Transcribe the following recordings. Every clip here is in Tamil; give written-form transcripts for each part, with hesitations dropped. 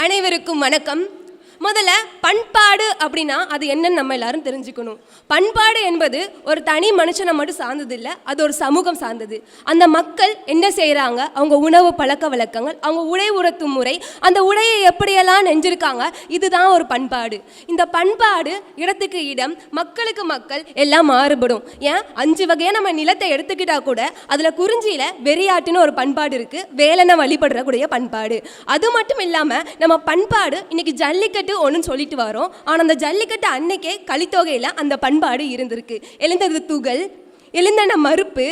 அனைவருக்கும் வணக்கம். முதல்ல பண்பாடு அப்படின்னா அது என்னன்னு நம்ம எல்லாரும் தெரிஞ்சுக்கணும். பண்பாடு என்பது ஒரு தனி மனுஷனை மட்டும் சார்ந்தது இல்லை, அது ஒரு சமூகம் சார்ந்தது. அந்த மக்கள் என்ன செய்கிறாங்க, அவங்க உணவு பழக்க வழக்கங்கள், அவங்க உடை உடுத்தும் முறை, அந்த உடையை எப்படியெல்லாம் நெஞ்சிருக்காங்க, இதுதான் ஒரு பண்பாடு. இந்த பண்பாடு இடத்துக்கு இடம், மக்களுக்கு மக்கள் எல்லாம் மாறுபடும். ஏன் 5 வகையாக நம்ம நிலத்தை எடுத்துக்கிட்டா கூட அதில் குறிஞ்சியில் வெறியாட்டுன்னு ஒரு பண்பாடு இருக்குது, வேலனை வழிபடுறக்கூடிய பண்பாடு. அது மட்டும் இல்லாமல் நம்ம பண்பாடு இன்னைக்கு ஜல்லிக்கட்டு ஒன்று சொல்லிட்டு வரோம். ஆனால் அந்த ஜல்லிக்கட்டு அன்னைக்கே கலித்தொகையில் அந்த பண்பாடு இருந்திருக்கு. எழுந்தது துகள், எழுந்தன மறுப்பு,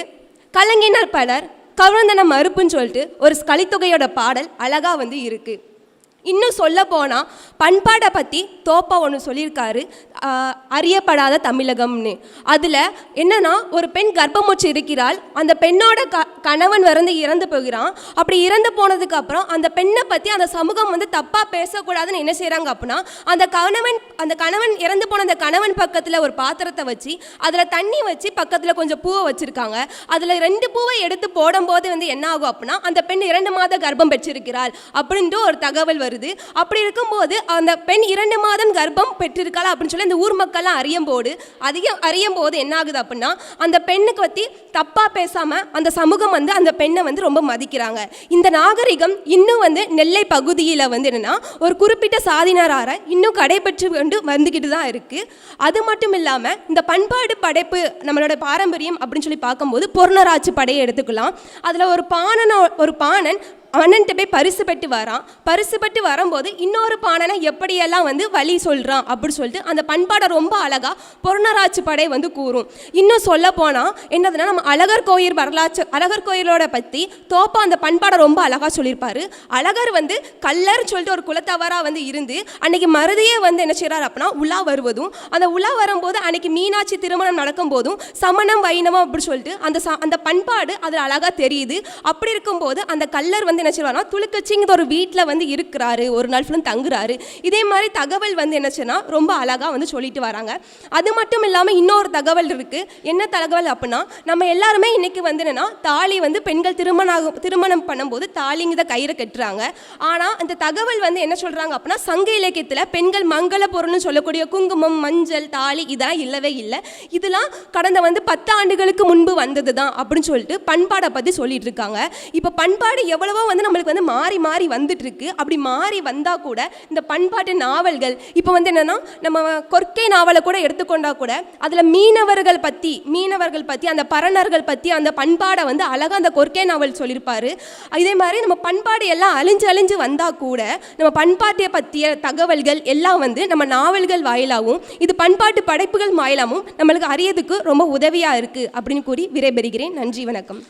கலங்கினர் பலர், கவர்ந்தன மறுப்புன்னு சொல்லிட்டு ஒரு கலித்தொகையோட பாடல் அழகாக இருக்குது. இன்னும் சொல்ல போனால் பண்பாடை பற்றி தோப்பா ஒன்று சொல்லியிருக்காரு, அறியப்படாத தமிழகம்னு. அதில் என்னன்னா, ஒரு பெண் கர்ப்பமுற்று இருக்கிறாள், அந்த பெண்ணோட கணவன் இறந்து போகிறான். அப்படி இறந்து போனதுக்கு அப்புறம் அந்த பெண்ணை பற்றி அந்த சமூகம் தப்பாக பேசக்கூடாதுன்னு என்ன செய்கிறாங்க அப்படின்னா, அந்த கணவன் இறந்து போன அந்த கணவன் பக்கத்தில் ஒரு பாத்திரத்தை வச்சு அதில் தண்ணி வச்சு பக்கத்தில் கொஞ்சம் பூவை வச்சுருக்காங்க. அதில் 2 பூவை எடுத்து போடும்போது என்ன ஆகும் அப்படின்னா, அந்த பெண் 2 மாத கர்ப்பம் பெற்றிருக்கிறாள் அப்படின்ட்டு ஒரு தகவல் வருது. அப்படி இருக்கும்போது அந்த பெண் 2 மாதம் கர்ப்பம் பெற்றிருக்காளா அப்படின்னு சொல்லி அந்த ஊர் மக்கள்லாம் அறியும் போது என்ன ஆகுது அப்படின்னா, அந்த பெண்ணுக்கு பற்றி தப்பாக பேசாமல் அந்த சமூகம் அந்த பெண்ணை ரொம்ப மதிக்கிறாங்க. இந்த நாகரிகம் இன்னும் நெல்லை பகுதியில் என்னன்னா ஒரு குறிப்பிட்ட சாதியினரார இன்னும் கடைபெற்று வந்துக்கிட்டு தான் இருக்கு. அது மட்டும் இல்லாமல் இந்த பண்பாடு படைப்பு நம்மளோட பாரம்பரியம் அப்படின்னு சொல்லி பார்க்கும்போது பொருணராட்சி படையை எடுத்துக்கலாம். அதில் ஒரு பாணன் அண்ணன்ட்ட போய் பரிசு பெற்று வரும்போது இன்னொரு பாணனை எப்படியெல்லாம் வழி சொல்கிறான் அப்படின்னு சொல்லிட்டு அந்த பண்பாடை ரொம்ப அழகாக பொருணராட்சி படை கூறும். இன்னும் சொல்ல போனால் என்னதுன்னா, நம்ம அழகர் கோயிலோட பற்றி தோப்பா அந்த பண்பாடை ரொம்ப அழகாக சொல்லியிருப்பாரு. அழகர் கல்லர் சொல்லிட்டு ஒரு குலத்தவராக இருந்து அன்னைக்கு மருதியே என்ன செய்கிறார் அப்படின்னா உலா வருவதும், அந்த உலா வரும்போது அன்னைக்கு மீனாட்சி திருமணம் நடக்கும் போதும் சமணம் வைணவம் அப்படின்னு சொல்லிட்டு அந்த பண்பாடு அதில் அழகாக தெரியுது. அப்படி இருக்கும்போது அந்த கல்லர் என்ன செய்வானா, துளுக்கச்சிங்கிற ஒரு வீட்டில் இருக்கிறாரு, ஒரு நாள் ஃபுல்லும் தங்குறாரு. இதே மாதிரி தகவல் என்ன செய்யனா ரொம்ப அழகாக சொல்லிட்டு வராங்க. அது மட்டும் இல்லாமல் இன்னொரு தகவல் இருக்கு. என்ன தகவல் அப்படின்னா, நம்ம எல்லாருமே இன்னைக்கு என்னன்னா தாலி பெண்கள் திருமணம் பண்ணும்போது தாலிங்க கயிறை கட்டுறாங்க. ஆனால் அந்த தகவல் என்ன சொல்றாங்க அப்படின்னா, சங்க இலக்கியத்தில் பெண்கள் மங்கள பொருள்னு சொல்லக்கூடிய குங்குமம், மஞ்சள், தாலி இதெல்லாம் இல்லவே இல்லை. இதெல்லாம் கடந்த 10 ஆண்டுகளுக்கு முன்பு வந்தது தான் அப்படின்னு சொல்லிட்டு பண்பாடை பற்றி சொல்லிட்டு இருக்காங்க. இப்போ பண்பாடு எவ்வளவோ நம்மளுக்கு மாறி மாறி வந்துட்டு இருக்கு. அப்படி மாறி வந்தால் கூட இந்த பண்பாட்டு நாவல்கள் இப்போ என்னன்னா, நம்ம கொற்கை நாவலை கூட எடுத்துக்கொண்டா கூட அதில் மீனவர்கள் பற்றி அந்த பரணர்கள் பற்றி அந்த பண்பாடை அழகாக அந்த கொற்கை நாவல் சொல்லியிருப்பாரு. இதே மாதிரி நம்ம பண்பாடு எல்லாம் அழிஞ்சு வந்தால் கூட நம்ம பண்பாட்டை பற்றிய தகவல்கள் எல்லாம் நம்ம நாவல்கள் வாயிலாகவும் இது பண்பாட்டு படைப்புகள் வாயிலாகவும் நம்மளுக்கு அறியதுக்கு ரொம்ப உதவியாக இருக்குது அப்படின்னு கூறி விடைபெறுகிறேன். நன்றி, வணக்கம்.